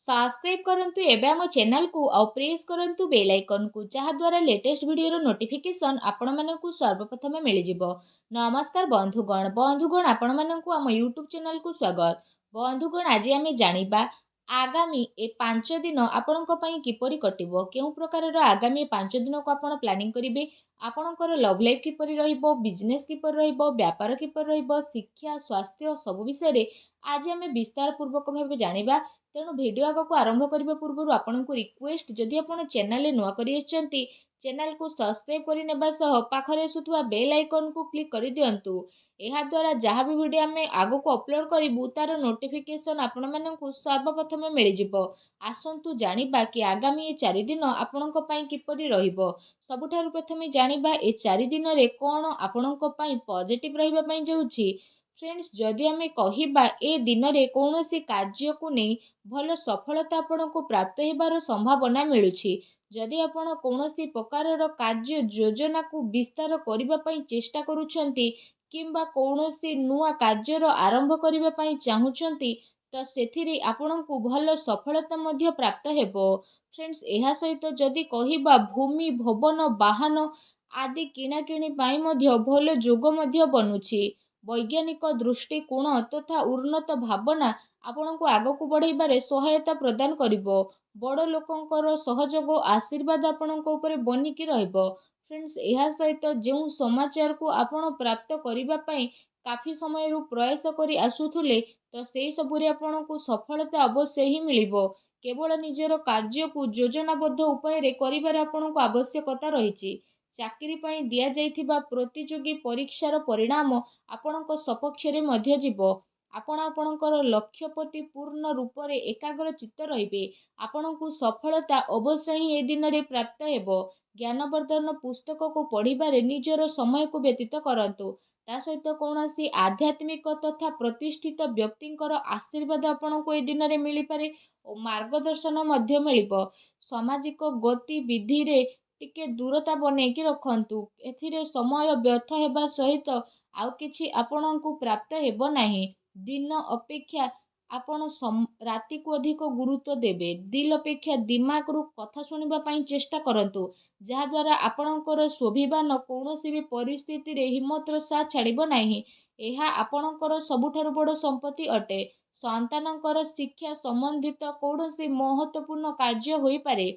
Subscribe करंतु एबे हम चैनल को और प्रेस करंतु बेल आइकन को जहा द्वारा लेटेस्ट वीडियो नोटिफिकेशन आपण मानकु सर्वप्रथम मिल जिवो। नमस्कार बंधुगण आपण मानकु हम यूट्यूब चैनल को स्वागत। बंधुगण आज आम जानिबा आगामी ए 5 दिन आपणक पई किपरि कटिबो, केउ प्रकारर आगामी 5 दिन को आपण प्लानिंग करिवे, आपणकर लव लाइफ किपरि रहिबो, बिजनेस किपरि रहिबो, व्यापार किपरि रहिबो, शिक्षा स्वास्थ्य सब विषय रे आज आम विस्तार पूर्वक भाबे जानिबा। तेणु भिडियो आग को आरंभ करने पूर्व आपन को रिक्वेस्ट, जदि आप चैनल नुआ करी चैनल को सब्सक्राइब करने सह पाखरे आसुवा बेल आइकन को क्लिक कर दिंतु। यह द्वारा जहाँ भी वीडियो आम आग को अपलोड करूँ तार नोटिफिकेशन आपण मानक सर्वप्रथम मिल जाव। आसतु जानिबा कि आगामी 4 दिन आपण किपरि रहिबो। सबुठारु प्रथमे जानिबा ए 4 दिन रे कोन आपणक पई पॉजिटिव रहिबा पई जाउछि। फ्रेंड्स, जदि आमे कहिबा ए दिन रे कोनोसी कार्य को नहीं भल सफलता आपण को प्राप्त हेबार संभावना मिलुछि। जदि आपण कौनसी प्रकारर कार्य योजना को विस्तार करबा पई चेष्टा करूछंती किंबा कौनसी नुआ कार्यर आरंभ करबा पई चाहुछंती तो सेथिरे आपण को भल सफलता मध्य प्राप्त हेबो। फ्रेंड्स, एहा सहित जदि कहिबा भूमि भवन वाहन आदि किणाकिणी पाई मध्य भल जोग मध्य बनुछि। वैज्ञानिक दृष्टिकोण तथा उन्नत भावना आपण को आग को बढ़ाइबारे सहायता प्रदान करिबो। बड़ लोकंकर सहयोग आशीर्वाद आपण को ऊपर बनिकी रहइबो। फ्रेंड्स, एहा सहित जो समाचार को आपण प्राप्त करिबा पई काफी समय रु प्रयास करी आसुथुले तो सेही सबुरे आपण को सफलता अवश्य ही मिलिबो। केवल निजर कार्य को योजनाबद्ध उपाय रे करिबार आपण को आवश्यकता रहिछि। चाकरी पई दिया जाइथिबा प्रतियोगी परीक्षार परिणाम आपणक सपक्ष रे मध्य जीवो। आपण आपणकर लक्ष्य प्रति पूर्ण रूप से एकाग्र चित्त रहिबे। आपणकु सफलता अवश्य ही ए दिन रे प्राप्त हेबो। ज्ञानवर्धन पुस्तक को पढ़िबारे निजर समय को व्यतीत करंतु। ता सहित कौनसी आध्यात्मिक तथा प्रतिष्ठित व्यक्तिंकर आशीर्वाद आपणको ए दिन रे मिली पारे और मार्गदर्शन मध्य मिलिबो। सामाजिक गतिविधि रे टिके दूरता बनेकी रखंतु। एथिरे समय व्यर्थ हेबा सहित आउ किछि आपणकु प्राप्त हेबो नाही। दिन अपेक्षा आपण राति को अधिक गुरुत्व देबे। दिल अपेक्षा दिमाग रु कथा सुनिबा पई चेष्टा करंतु, जहा द्वारा आपणकर स्वाभिमान कौनसी भी परिस्थिति रे हिम्मतर साथ छाड़िबो नाही। एहा आपणकर सबुठारु बड़ संपत्ति अटे। संतानकर शिक्षा संबंधित कौनसी महत्वपूर्ण कार्य होई पारे।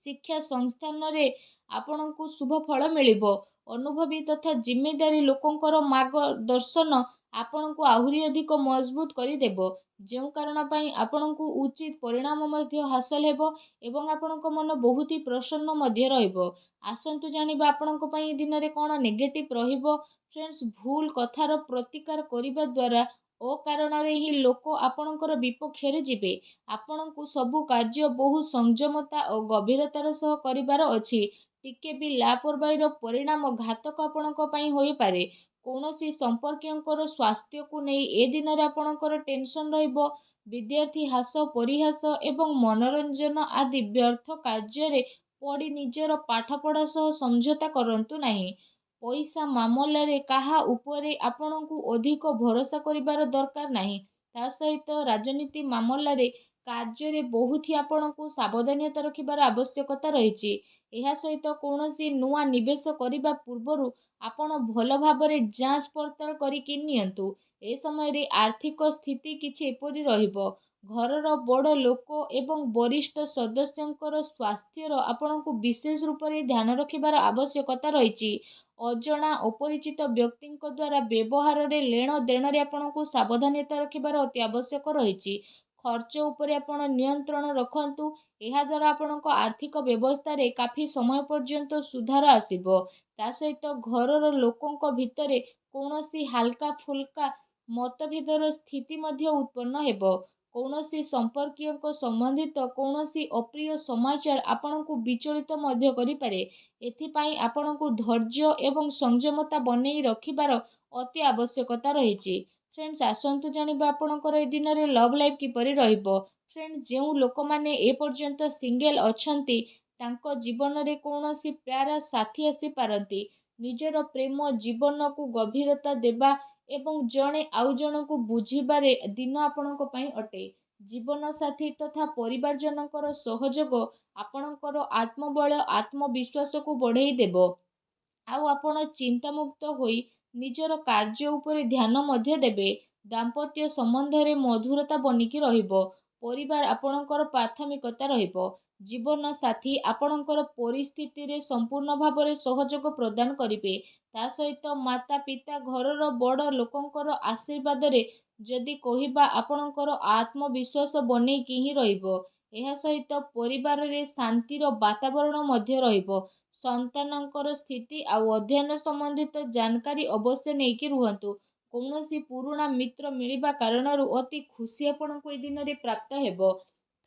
शिक्षा संस्थान रे आपणकु शुभ फल मिलिबो। अनुभवी तथा जिम्मेदारी लोकंकर मार्गदर्शन आपणकु आहुरी अधिक मजबूत करी देबो। जो कारण पई आपणकु उचित परिणाम मध्य हासिल हेबो एवं आपणक मन बहुत ही प्रसन्न मध्य रहइबो। आसंतु जानिबा आपणक पई दिन रे कोन नेगेटिव रहिबो। फ्रेंड्स, भूल कथार प्रतिकार करिबा द्वारा ओ कारण रे ही लोक आपणकर विपक्ष रे जिबे। आपणकु सबु कार्य बहु संयमता और गंभीरतार सह करिबार अछि। टिके भी लापरवाहीर परिणाम घातक आपणक पई होई पारे। कौनसी संपर्कियों स्वास्थ्य को नहीं ए दिन रे आपणकर टेंशन रहिबो। विद्यार्थी हास परिहास एवं मनोरंजन आदि व्यर्थ कार्य रे पड़ी निजर पाठपढ़ा सह समझौता करंतु नहीं। पैसा मामला रे काहा उपरे आपणकु अधिक भरोसा करिबार दरकार नहीं। ता सहित राजनीति मामला रे कार्य रे बहुत ही आपणकु सावधानता रखिबार आवश्यकता रहिछि। एहा सहित कौनसी नुआ निवेश करिबा पूर्वरु आपण भल भाबरे जांच पड़ताल करिकि नियंतु। ए समय रे आर्थिक स्थिति किछि एपरि रहिबो। घरर बड़ लोक एवं वरिष्ठ सदस्यंकर स्वास्थ्यर आपणकु विशेष रूप से ध्यान रखिबार आवश्यकता रहिछि। अजणा अपरिचित व्यक्तिंक द्वारा व्यवहार रे लेण देण रे आपणकु सावधानता रखिबार अति आवश्यक रहिछि। खर्च उपरे आपण नियंत्रण रखंतु। एहा द्वारा आपणक आर्थिक व्यवस्था रे काफी समय पर्यंत सुधार आसिबो। ता सहित घरर लोकंक भितरे कौनसी हल्का फुल्का मतभेदर स्थिति मध्य उत्पन्न हेबो। कौनसी संपर्कियों संबंधित कौनसी अप्रिय समाचार आपणकु विचलित मध्य करि पारे। एथिपाई आपणकु धैर्य एवं संयमता बनेई रखिबार अति आवश्यकता रहिछि। फ्रेंड्स, आसंतु जानिबा आपणकर ए दिन रे लव लाइफ किपरि रहिबो। फ्रेंड्स, जो लोक माने ए पर्यंत सिंगल अछंती तांको जीवन रे कौनसी प्यारा साथी आसी पारंती। निजर प्रेम जीवन को गभीरता देबा एवं जड़े आउ जन को बुझीबारे दिन आपणक पई अटे। ଜୀବନସାଥୀ ତଥା ପରିବାରଜନଙ୍କର ସହଯୋଗ ଆପଣଙ୍କର ଆତ୍ମବଳ ଆତ୍ମବିଶ୍ୱାସକୁ ବଢ଼େଇ ଦେବ। ଆଉ ଆପଣ ଚିନ୍ତାମୁକ୍ତ ହୋଇ ନିଜର କାର୍ଯ୍ୟ ଉପରେ ଧ୍ୟାନ ମଧ୍ୟ ଦେବେ। ଦାମ୍ପତ୍ୟ ସମ୍ବନ୍ଧରେ ମଧୁରତା ବନିକି ରହିବ। ପରିବାର ଆପଣଙ୍କର ପ୍ରାଥମିକତା ରହିବ। ଜୀବନ ସାଥୀ ଆପଣଙ୍କର ପରିସ୍ଥିତିରେ ସମ୍ପୂର୍ଣ୍ଣ ଭାବରେ ସହଯୋଗ ପ୍ରଦାନ କରିବେ। ତା ସହିତ ମାତା ପିତା ଘରର ବଡ଼ ଲୋକଙ୍କର ଆଶୀର୍ବାଦରେ ଯଦି କହିବା ଆପଣଙ୍କର ଆତ୍ମବିଶ୍ୱାସ ବନେଇକି ହିଁ ରହିବ। ଏହା ସହିତ ପରିବାରରେ ଶାନ୍ତିର ବାତାବରଣ ମଧ୍ୟ ରହିବ। ସନ୍ତାନଙ୍କର ସ୍ଥିତି ଆଉ ଅଧ୍ୟୟନ ସମ୍ବନ୍ଧିତ ଜାନକାରୀ ଅବଶ୍ୟ ନେଇକି ରୁହନ୍ତୁ। କୌଣସି ପୁରୁଣା ମିତ୍ର ମିଳିବା କାରଣରୁ ଅତି ଖୁସି ଆପଣଙ୍କୁ ଏ ଦିନରେ ପ୍ରାପ୍ତ ହେବ।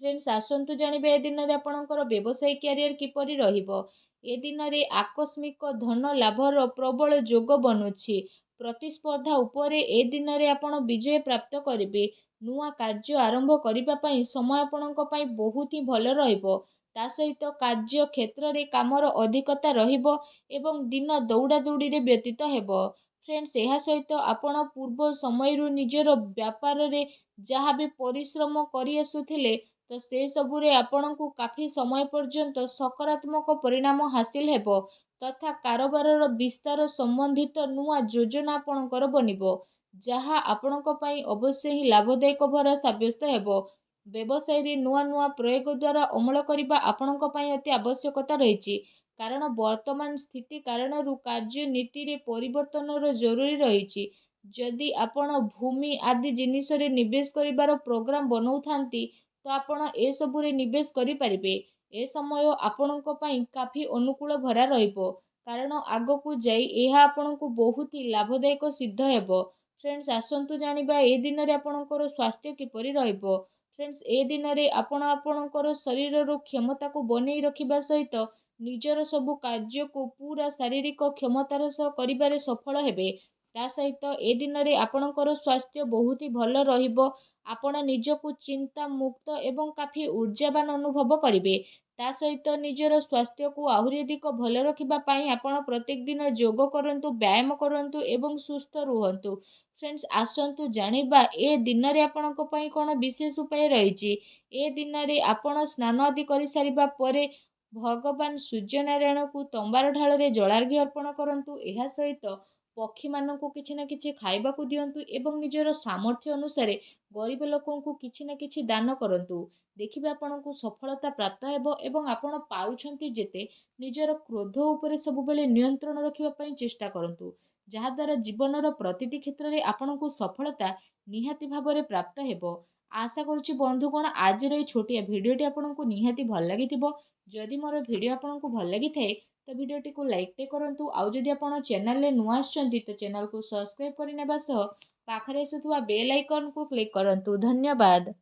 ଫ୍ରେଣ୍ଡସ୍, ଆସନ୍ତୁ ଜାଣିବା ଏ ଦିନରେ ଆପଣଙ୍କର ବ୍ୟବସାୟିକ କ୍ୟାରିୟର କିପରି ରହିବ। ଏ ଦିନରେ ଆକସ୍ମିକ ଧନ ଲାଭର ପ୍ରବଳ ଯୋଗ ବନୁଛି। ପ୍ରତିସ୍ପର୍ଦ୍ଧା ଉପରେ ଏ ଦିନରେ ଆପଣ ବିଜୟ ପ୍ରାପ୍ତ କରିବେ। ନୂଆ କାର୍ଯ୍ୟ ଆରମ୍ଭ କରିବା ପାଇଁ ସମୟ ଆପଣଙ୍କ ପାଇଁ ବହୁତ ହିଁ ଭଲ ରହିବ। ତା ସହିତ କାର୍ଯ୍ୟ କ୍ଷେତ୍ରରେ କାମର ଅଧିକତା ରହିବ ଏବଂ ଦିନ ଦୌଡ଼ାଦୌଡ଼ିରେ ବ୍ୟତୀତ ହେବ। ଫ୍ରେଣ୍ଡସ୍, ଏହା ସହିତ ଆପଣ ପୂର୍ବ ସମୟରୁ ନିଜର ବ୍ୟାପାରରେ ଯାହା ବି ପରିଶ୍ରମ କରି ଆସୁଥିଲେ ତ ସେସବୁରେ ଆପଣଙ୍କୁ କାଫି ସମୟ ପର୍ଯ୍ୟନ୍ତ ସକାରାତ୍ମକ ପରିଣାମ ହାସିଲ ହେବ ତଥା କାରବାରର ବିସ୍ତାର ସମ୍ବନ୍ଧିତ ନୂଆ ଯୋଜନା ଆପଣଙ୍କର ବନିବ, ଯାହା ଆପଣଙ୍କ ପାଇଁ ଅବଶ୍ୟ ହିଁ ଲାଭଦାୟକ ଭରା ସାବ୍ୟସ୍ତ ହେବ। ବ୍ୟବସାୟରେ ନୂଆ ନୂଆ ପ୍ରୟୋଗ ଦ୍ୱାରା ଅମଳ କରିବା ଆପଣଙ୍କ ପାଇଁ ଅତି ଆବଶ୍ୟକତା ରହିଛି, କାରଣ ବର୍ତ୍ତମାନ ସ୍ଥିତି କାରଣରୁ କାର୍ଯ୍ୟନୀତିରେ ପରିବର୍ତ୍ତନର ଜରୁରୀ ରହିଛି। ଯଦି ଆପଣ ଭୂମି ଆଦି ଜିନିଷରେ ନିବେଶ କରିବାର ପ୍ରୋଗ୍ରାମ ବନଉଥାନ୍ତି ତ ଆପଣ ଏସବୁରେ ନିବେଶ କରିପାରିବେ। ଏ ସମୟ ଆପଣଙ୍କ ପାଇଁ କାଫି ଅନୁକୂଳ ଭରା ରହିବ, କାରଣ ଆଗକୁ ଯାଇ ଏହା ଆପଣଙ୍କୁ ବହୁତ ହି ଲାଭଦାୟକ ସିଦ୍ଧ ହେବ। ଫ୍ରେଣ୍ଡସ୍, ଆସନ୍ତୁ ଜାଣିବା ଏ ଦିନରେ ଆପଣଙ୍କର ସ୍ୱାସ୍ଥ୍ୟ କିପରି ରହିବ। ଫ୍ରେଣ୍ଡସ୍, ଏ ଦିନରେ ଆପଣ ଆପଣଙ୍କର ଶରୀରର କ୍ଷମତାକୁ ବନେଇ ରଖିବା ସହିତ ନିଜର ସବୁ କାର୍ଯ୍ୟକୁ ପୁରା ଶାରୀରିକ କ୍ଷମତାର ସହ କରିବାରେ ସଫଳ ହେବେ। ତା ସହିତ ଏ ଦିନରେ ଆପଣଙ୍କର ସ୍ୱାସ୍ଥ୍ୟ ବହୁତ ହି ଭଲ ରହିବ। ଆପଣ ନିଜକୁ ଚିନ୍ତା ମୁକ୍ତ ଏବଂ କାଫି ଊର୍ଜାବାନ ଅନୁଭବ କରିବେ। ତା ସହିତ ନିଜର ସ୍ୱାସ୍ଥ୍ୟକୁ ଆହୁରି ଅଧିକ ଭଲ ରଖିବା ପାଇଁ ଆପଣ ପ୍ରତ୍ୟେକ ଦିନ ଯୋଗ କରନ୍ତୁ, ବ୍ୟାୟାମ କରନ୍ତୁ ଏବଂ ସୁସ୍ଥ ରୁହନ୍ତୁ। ଫ୍ରେଣ୍ଡସ୍, ଆସନ୍ତୁ ଜାଣିବା ଏ ଦିନରେ ଆପଣଙ୍କ ପାଇଁ କ'ଣ ବିଶେଷ ଉପାୟ ରହିଛି। ଏ ଦିନରେ ଆପଣ ସ୍ନାନ ଆଦି କରିସାରିବା ପରେ ଭଗବାନ ସୂର୍ଯ୍ୟନାରାୟଣଙ୍କୁ ତମ୍ବାର ଢାଳରେ ଜଳାର୍ଘ୍ୟ ଅର୍ପଣ କରନ୍ତୁ। ଏହା ସହିତ ପକ୍ଷୀମାନଙ୍କୁ କିଛି ନା କିଛି ଖାଇବାକୁ ଦିଅନ୍ତୁ ଏବଂ ନିଜର ସାମର୍ଥ୍ୟ ଅନୁସାରେ ଗରିବ ଲୋକଙ୍କୁ କିଛି ନା କିଛି ଦାନ କରନ୍ତୁ। ଦେଖିବେ ଆପଣଙ୍କୁ ସଫଳତା ପ୍ରାପ୍ତ ହେବ ଏବଂ ଆପଣ ପାରୁଛନ୍ତି ଯେତେ ନିଜର କ୍ରୋଧ ଉପରେ ସବୁବେଳେ ନିୟନ୍ତ୍ରଣ ରଖିବା ପାଇଁ ଚେଷ୍ଟା କରନ୍ତୁ, ଯାହାଦ୍ୱାରା ଜୀବନର ପ୍ରତିଟି କ୍ଷେତ୍ରରେ ଆପଣଙ୍କୁ ସଫଳତା ନିହାତି ଭାବରେ ପ୍ରାପ୍ତ ହେବ। ଆଶା କରୁଛି ବନ୍ଧୁଗଣ ଆଜିର ଏହି ଛୋଟିଆ ଭିଡ଼ିଓଟି ଆପଣଙ୍କୁ ନିହାତି ଭଲ ଲାଗିଥିବ। ଯଦି ମୋର ଭିଡ଼ିଓ ଆପଣଙ୍କୁ ଭଲ ଲାଗିଥାଏ ତ ଭିଡ଼ିଓଟିକୁ ଲାଇକ୍ଟେ କରନ୍ତୁ। ଆଉ ଯଦି ଆପଣ ଚ୍ୟାନେଲରେ ନୂଆ ଆସିଛନ୍ତି ତ ଚ୍ୟାନେଲକୁ ସବସ୍କ୍ରାଇବ୍ କରିନେବା ସହ ପାଖରେ ଆସୁଥିବା ବେଲ୍ ଆଇକନ୍କୁ କ୍ଲିକ୍ କରନ୍ତୁ। ଧନ୍ୟବାଦ।